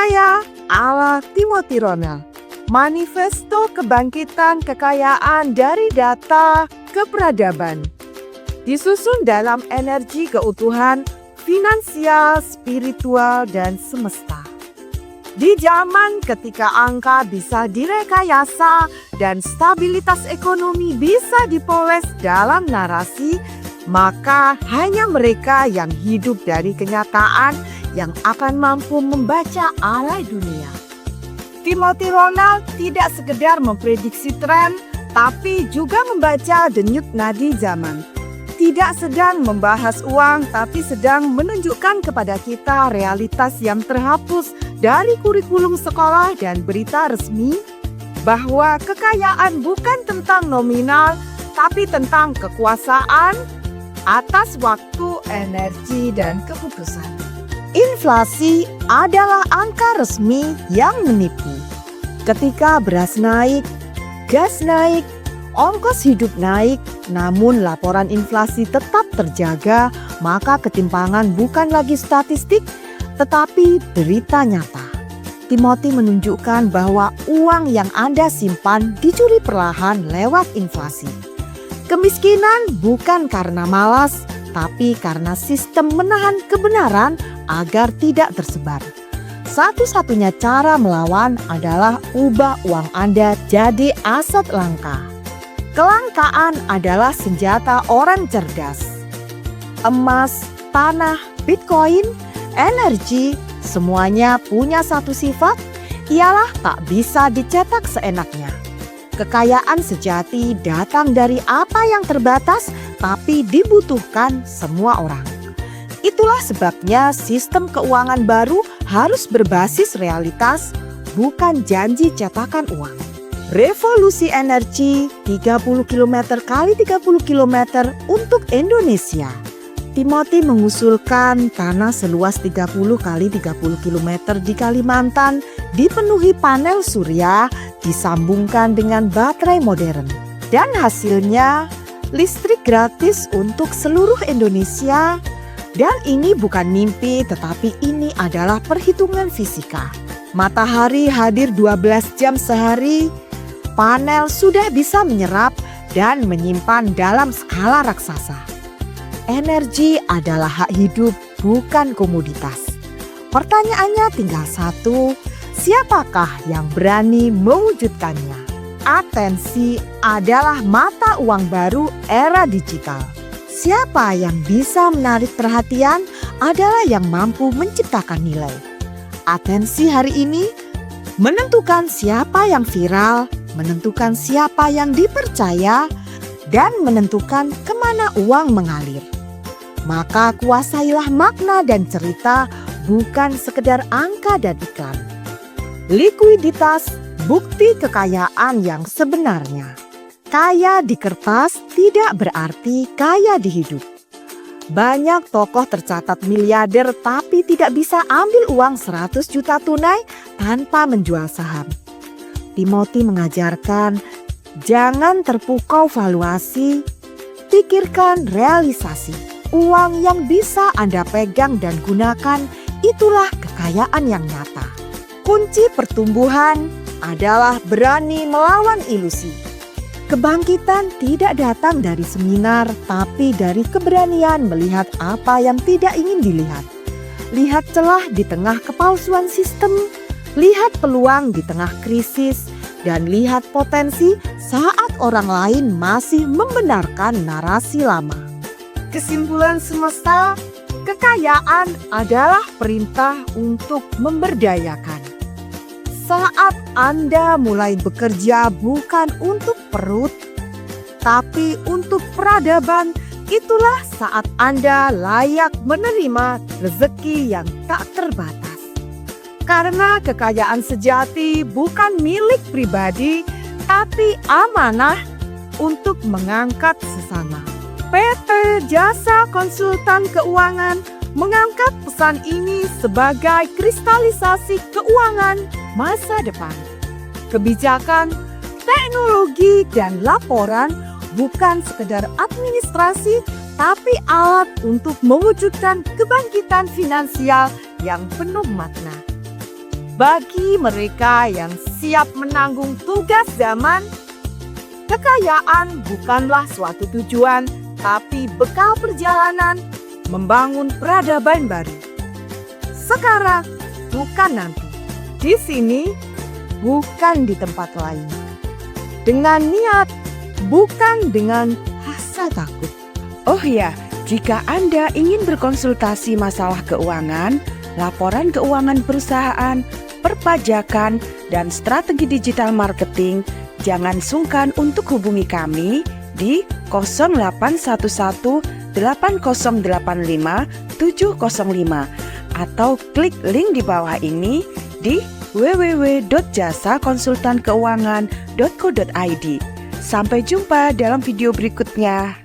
Kaya ala Timothy Ronald. Manifesto Kebangkitan Kekayaan dari Data ke Peradaban. Disusun dalam energi keutuhan, finansial, spiritual, dan semesta. Di zaman ketika angka bisa direkayasa dan stabilitas ekonomi bisa dipoles dalam narasi, maka hanya mereka yang hidup dari kenyataan yang akan mampu membaca alai dunia. Timothy Ronald tidak sekedar memprediksi tren, tapi juga membaca denyut nadi zaman. Tidak sedang membahas uang, tapi sedang menunjukkan kepada kita realitas yang terhapus dari kurikulum sekolah dan berita resmi, bahwa kekayaan bukan tentang nominal, tapi tentang kekuasaan atas waktu, energi, dan keputusan. Inflasi adalah angka resmi yang menipu. Ketika beras naik, gas naik, ongkos hidup naik, namun laporan inflasi tetap terjaga, maka ketimpangan bukan lagi statistik, tetapi berita nyata. Timothy menunjukkan bahwa uang yang Anda simpan dicuri perlahan lewat inflasi. Kemiskinan bukan karena malas, tapi karena sistem menahan kebenaran agar tidak tersebar. Satu-satunya cara melawan adalah ubah uang Anda jadi aset langka. Kelangkaan adalah senjata orang cerdas. Emas, tanah, Bitcoin, energi, semuanya punya satu sifat, ialah tak bisa dicetak seenaknya. Kekayaan sejati datang dari apa yang terbatas, tapi dibutuhkan semua orang. Itulah sebabnya sistem keuangan baru harus berbasis realitas, bukan janji cetakan uang. Revolusi energi 30 km kali 30 km untuk Indonesia. Timothy mengusulkan tanah seluas 30 kali 30 km di Kalimantan dipenuhi panel surya, disambungkan dengan baterai modern. Dan hasilnya listrik gratis untuk seluruh Indonesia. Dan ini bukan mimpi, tetapi ini adalah perhitungan fisika. Matahari hadir 12 jam sehari, panel sudah bisa menyerap dan menyimpan dalam skala raksasa. Energi adalah hak hidup, bukan komoditas. Pertanyaannya tinggal satu, siapakah yang berani mewujudkannya? Atensi adalah mata uang baru era digital. Siapa yang bisa menarik perhatian adalah yang mampu menciptakan nilai. Atensi hari ini menentukan siapa yang viral, menentukan siapa yang dipercaya, dan menentukan kemana uang mengalir. Maka kuasailah makna dan cerita, bukan sekedar angka dan iklan. Likuiditas, bukti kekayaan yang sebenarnya. Kaya di kertas tidak berarti kaya di hidup. Banyak tokoh tercatat miliarder tapi tidak bisa ambil uang 100 juta tunai tanpa menjual saham. Timothy mengajarkan, jangan terpukau valuasi, pikirkan realisasi. Uang yang bisa Anda pegang dan gunakan, itulah kekayaan yang nyata. Kunci pertumbuhan adalah berani melawan ilusi. Kebangkitan tidak datang dari seminar, tapi dari keberanian melihat apa yang tidak ingin dilihat. Lihat celah di tengah kepalsuan sistem, lihat peluang di tengah krisis, dan lihat potensi saat orang lain masih membenarkan narasi lama. Kesimpulan semesta, kekayaan adalah perintah untuk memberdayakan. Saat Anda mulai bekerja bukan untuk perut, tapi untuk peradaban, itulah saat Anda layak menerima rezeki yang tak terbatas. Karena kekayaan sejati bukan milik pribadi, tapi amanah untuk mengangkat sesama. PT Jasa Konsultan Keuangan mengangkat pesan ini sebagai kristalisasi keuangan masa depan. Kebijakan, teknologi, dan laporan bukan sekedar administrasi, tapi alat untuk mewujudkan kebangkitan finansial yang penuh makna. Bagi mereka yang siap menanggung tugas zaman, kekayaan bukanlah suatu tujuan, tapi bekal perjalanan membangun peradaban baru. Sekarang, bukan nanti. Di sini, bukan di tempat lain. Dengan niat, bukan dengan rasa takut. Oh ya, jika Anda ingin berkonsultasi masalah keuangan, laporan keuangan perusahaan, perpajakan, dan strategi digital marketing, jangan sungkan untuk hubungi kami di 0811 8085 705 atau klik link di bawah ini di www.jasakonsultankeuangan.co.id. Sampai jumpa dalam video berikutnya.